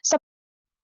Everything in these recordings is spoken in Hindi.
सब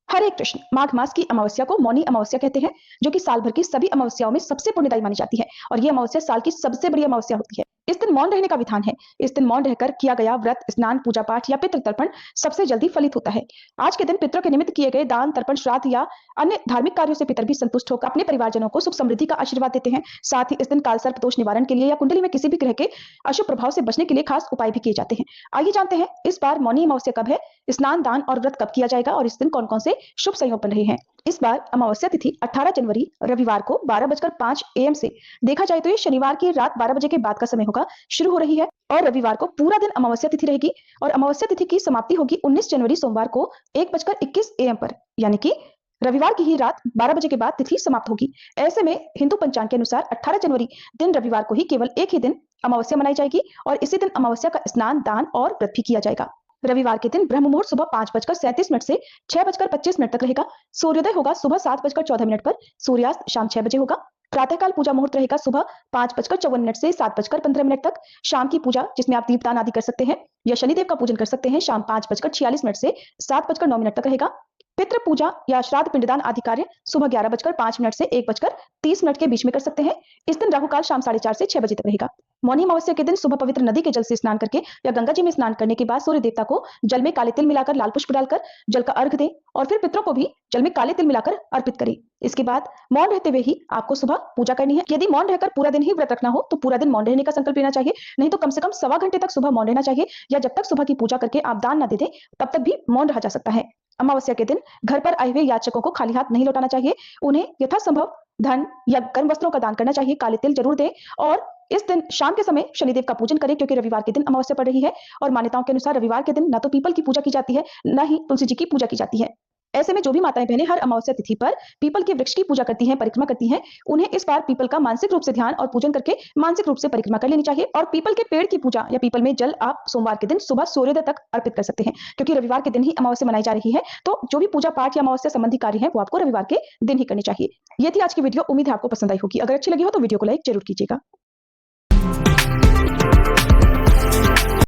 हरे कृष्ण। माघ मास की अमावस्या को मौनी अमावस्या कहते हैं, जो कि साल भर की सभी अमावस्याओं में सबसे पुण्यदायी मानी जाती है और ये अमावस्या साल की सबसे बड़ी अमावस्या होती है। इस दिन मौन रहने का विधान है। इस दिन मौन रहकर किया गया व्रत, स्नान, पूजा पाठ या पितृ तर्पण सबसे जल्दी फलित होता है। आज के दिन पितरों के निमित्त किए गए दान, तर्पण, श्राद्ध या अन्य धार्मिक कार्यों से पितर भी संतुष्ट होकर अपने परिवारजनों को सुख समृद्धि का आशीर्वाद देते हैं। साथ ही इस दिन काल सर्प दोष निवारण के लिए या कुंडली में किसी भी ग्रह के अशुभ प्रभाव से बचने के लिए खास उपाय भी किए जाते हैं। आइए जानते हैं इस बार मौनी अमावस्या कब है, स्नान, दान और व्रत कब किया जाएगा और इस दिन कौन कौन से शुभ संयोग बन रहे हैं। इस बार अमावस्या तिथि 18 जनवरी रविवार को 12:05 AM से, देखा जाए तो ये शनिवार की रात 12 बजे के बाद का समय होगा, शुरू हो रही है और रविवार को पूरा दिन अमावस्या तिथि रहेगी और अमावस्या तिथि की समाप्ति होगी 19 जनवरी सोमवार को 1:21 AM पर, यानी कि रविवार की ही रात 12 बजे के बाद तिथि समाप्त होगी। ऐसे में हिंदू पंचांग के अनुसार 18 जनवरी दिन रविवार को ही केवल एक ही दिन अमावस्या मनाई जाएगी और इसी दिन अमावस्या का स्नान, दान और व्रत भी किया जाएगा। रविवार के दिन ब्रह्म मुहूर्त सुबह 5:37 से 6:25 तक रहेगा। सूर्योदय होगा सुबह 7:14 पर, सूर्यास्त शाम 6 बजे होगा। प्रातःकाल पूजा मुहूर्त रहेगा सुबह 5:54 से 7:15 तक। शाम की पूजा, जिसमें आप दीपदान आदि कर सकते हैं या शनिदेव का पूजन कर सकते हैं, शाम 5:46 से 7:09 तक रहेगा। पितृ पूजा या श्राद्ध, पिंडदान आदि कार्य सुबह 11:05 से 1:30 के बीच में कर सकते हैं। इस दिन राहु काल शाम 4:30 से 6 बजे तक रहेगा। मौनी अमावस्या के दिन सुबह पवित्र नदी के जल से स्नान करके या गंगा जी में स्नान करने के बाद सूर्य देवता को जल में काले तिल मिलाकर, लाल पुष्प डालकर जल का अर्घ दें और फिर पितरों को भी जल में काले तिल मिलाकर अर्पित करें। इसके बाद मौन रहते हुए ही आपको सुबह पूजा करनी है। यदि मौन रहकर पूरा दिन ही व्रत रखना हो तो पूरा दिन मौन रहने का संकल्प लेना चाहिए, नहीं तो कम से कम सवा घंटे तक सुबह मौन रहना चाहिए या जब तक सुबह की पूजा करके आप दान न दे दें तब तक भी मौन रहा जा सकता है। अमावस्या के दिन घर पर आए हुए याचकों को खाली हाथ नहीं लौटाना चाहिए। उन्हें यथासंभव धन या गर्म वस्त्रों का दान करना चाहिए। काले तिल जरूर दें और इस दिन शाम के समय शनिदेव का पूजन करें, क्योंकि रविवार के दिन अमावस्या पड़ रही है और मान्यताओं के अनुसार रविवार के दिन न तो पीपल की पूजा की जाती है, न ही तुलसी जी की पूजा की जाती है। ऐसे में जो भी माताएं बहनें हर अमावस्या तिथि पर पीपल के वृक्ष की पूजा करती हैं, परिक्रमा करती हैं, उन्हें इस बार पीपल का मानसिक रूप से ध्यान और पूजन करके मानसिक रूप से परिक्रमा कर लेनी चाहिए। और पीपल के पेड़ की पूजा या पीपल में जल आप सोमवार के दिन सुबह सूर्योदय तक अर्पित कर सकते हैं, क्योंकि रविवार के दिन ही अमावस्या मनाई जा रही है। तो जो भी पूजा पाठ या अमावस्या संबंधी कार्य है वो आपको रविवार के दिन ही करने चाहिए। ये थी आज की वीडियो। उम्मीद है आपको पसंद आई होगी। अगर अच्छी लगी हो तो वीडियो को लाइक जरूर कीजिएगा।